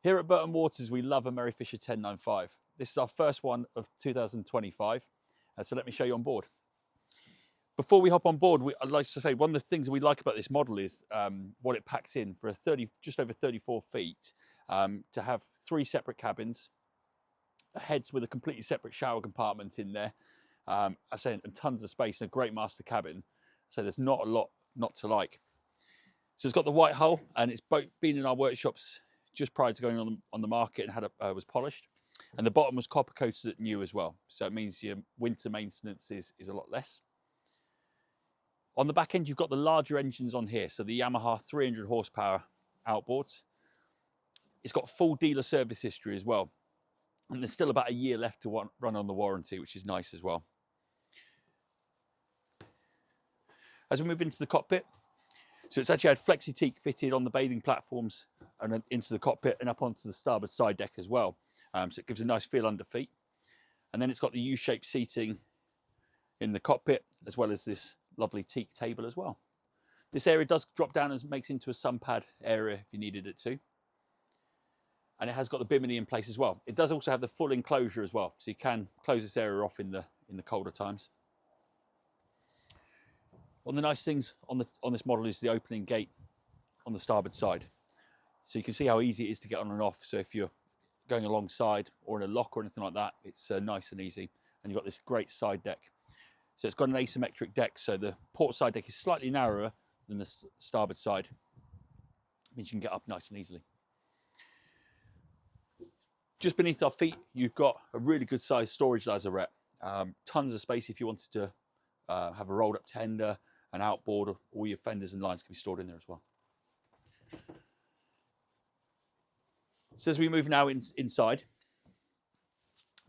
Here at Burton Waters, we love a Merry Fisher 1095. This is our first one of 2025, so let me show you on board. Before we hop on board, I'd like to say one of the things we like about this model is what it packs in for just over 34 feet, to have 3 separate cabins, heads with a completely separate shower compartment in there, I say, and tons of space and a great master cabin. So there's not a lot not to like. So it's got the white hull, and it's been in our workshops just prior to going on the market and was polished. And the bottom was copper coated at new as well. So it means your winter maintenance is a lot less. On the back end, you've got the larger engines on here. So the Yamaha 300 horsepower outboards. It's got full dealer service history as well. And there's still about a year left to run on the warranty, which is nice as well. As we move into the cockpit, so it's actually had flexi teak fitted on the bathing platforms and then into the cockpit and up onto the starboard side deck as well. So it gives a nice feel under feet. And then it's got the U-shaped seating in the cockpit, as well as this lovely teak table as well. This area does drop down and makes into a sun pad area if you needed it to. And it has got the bimini in place as well. It does also have the full enclosure as well, so you can close this area off in the colder times. One of the nice things on this model is the opening gate on the starboard side. So you can see how easy it is to get on and off. So if you're going alongside or in a lock or anything like that, it's nice and easy. And you've got this great side deck. So it's got an asymmetric deck, so the port side deck is slightly narrower than the starboard side. It means you can get up nice and easily. Just beneath our feet, you've got a really good sized storage lazarette. Tons of space if you wanted to have a rolled up tender, an outboard, all your fenders and lines can be stored in there as well. So as we move now inside,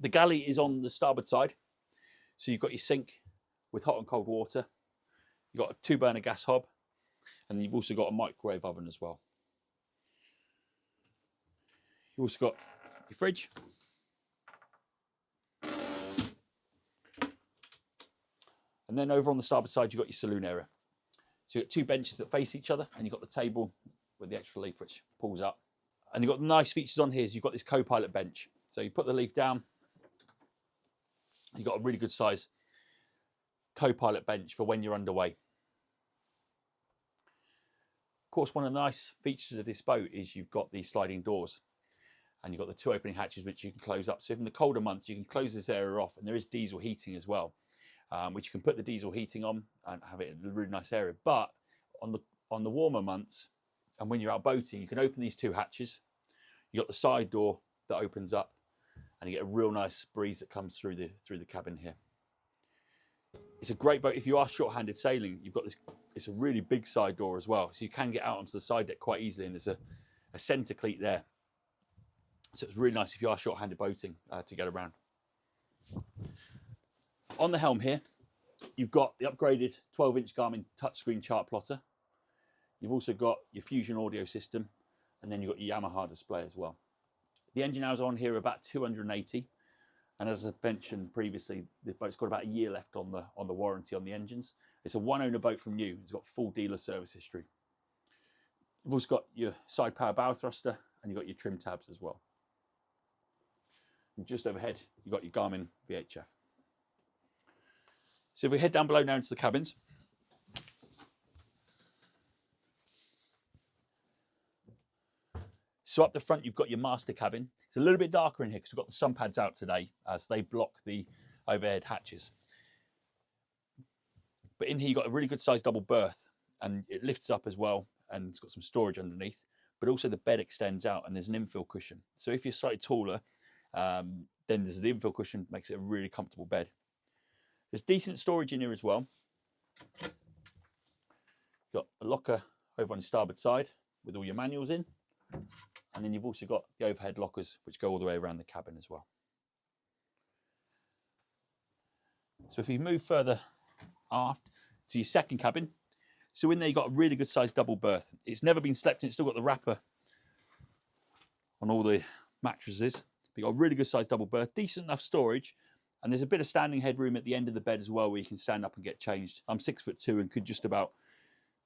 the galley is on the starboard side. So you've got your sink with hot and cold water. You've got a 2-burner gas hob, and then you've also got a microwave oven as well. You've also got your fridge. And then over on the starboard side, you've got your saloon area. So you've got 2 benches that face each other, and you've got the table with the extra leaf which pulls up. And you've got nice features on here. So you've got this co-pilot bench. So you put the leaf down, you've got a really good size co-pilot bench for when you're underway. Of course, one of the nice features of this boat is you've got these sliding doors, and you've got the 2 opening hatches which you can close up. So in the colder months, you can close this area off, and there is diesel heating as well, which you can put the diesel heating on and have it in a really nice area. But on the warmer months, and when you're out boating, you can open these 2 hatches. You've got the side door that opens up, and you get a real nice breeze that comes through the cabin here. It's a great boat if you are short-handed sailing. You've got this. It's a really big side door as well, so you can get out onto the side deck quite easily. And there's a centre cleat there, so it's really nice if you are short-handed boating to get around. On the helm here, you've got the upgraded 12-inch Garmin touchscreen chart plotter. You've also got your Fusion audio system, and then you've got your Yamaha display as well. The engine hours on here are about 280, and as I mentioned previously, the boat's got about a year left on the warranty on the engines. It's a 1-owner boat from new. It's got full dealer service history. You've also got your side power bow thruster, and you've got your trim tabs as well. And just overhead, you've got your Garmin VHF. So if we head down below now into the cabins. So up the front, you've got your master cabin. It's a little bit darker in here because we've got the sun pads out today, so they block the overhead hatches. But in here, you've got a really good sized double berth, and it lifts up as well, and it's got some storage underneath, but also the bed extends out, and there's an infill cushion. So if you're slightly taller, then there's the infill cushion, makes it a really comfortable bed. There's decent storage in here as well. You've got a locker over on the starboard side with all your manuals in. And then you've also got the overhead lockers which go all the way around the cabin as well. So if you move further aft to your second cabin, so in there you've got a really good sized double berth. It's never been slept in, it's still got the wrapper on all the mattresses. But you've got a really good sized double berth, decent enough storage, and there's a bit of standing headroom at the end of the bed as well where you can stand up and get changed. I'm 6'2" and could just about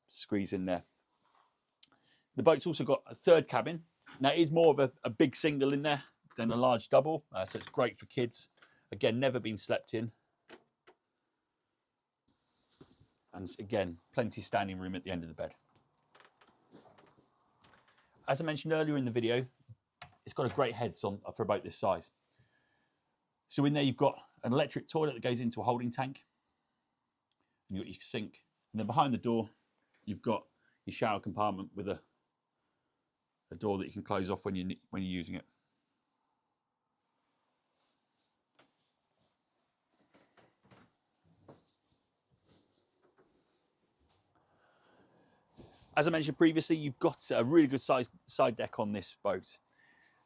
squeeze in there. The boat's also got a third cabin, Now it is more of a big single in there than a large double, so it's great for kids. Again, never been slept in. And again, plenty standing room at the end of the bed. As I mentioned earlier in the video, it's got a great heads on for about this size. So in there you've got an electric toilet that goes into a holding tank. And you've got your sink. And then behind the door, you've got your shower compartment with a door that you can close off when you're using it. As I mentioned previously, you've got a really good size side deck on this boat.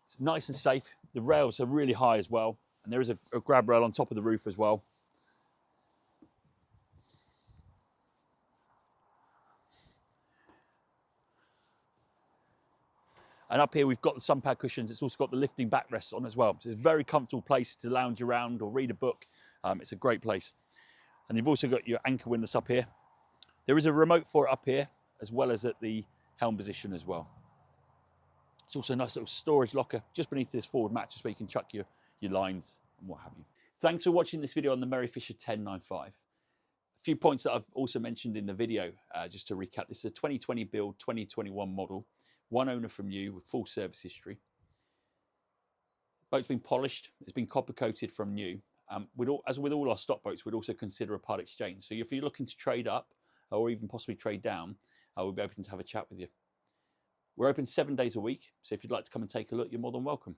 It's nice and safe. The rails are really high as well. And there is a grab rail on top of the roof as well. And up here, we've got the sun pad cushions. It's also got the lifting backrests on as well. So it's a very comfortable place to lounge around or read a book. It's a great place. And you've also got your anchor windlass up here. There is a remote for it up here, as well as at the helm position as well. It's also a nice little storage locker just beneath this forward mattress where you can chuck your lines and what have you. Thanks for watching this video on the Merry Fisher 1095. A few points that I've also mentioned in the video, just to recap. This is a 2020 build, 2021 model. One owner from new with full service history. Boat's been polished, it's been copper coated from new. As with all our stock boats, we'd also consider a part exchange. So if you're looking to trade up or even possibly trade down, we'll be open to have a chat with you. We're open 7 days a week, so if you'd like to come and take a look, you're more than welcome.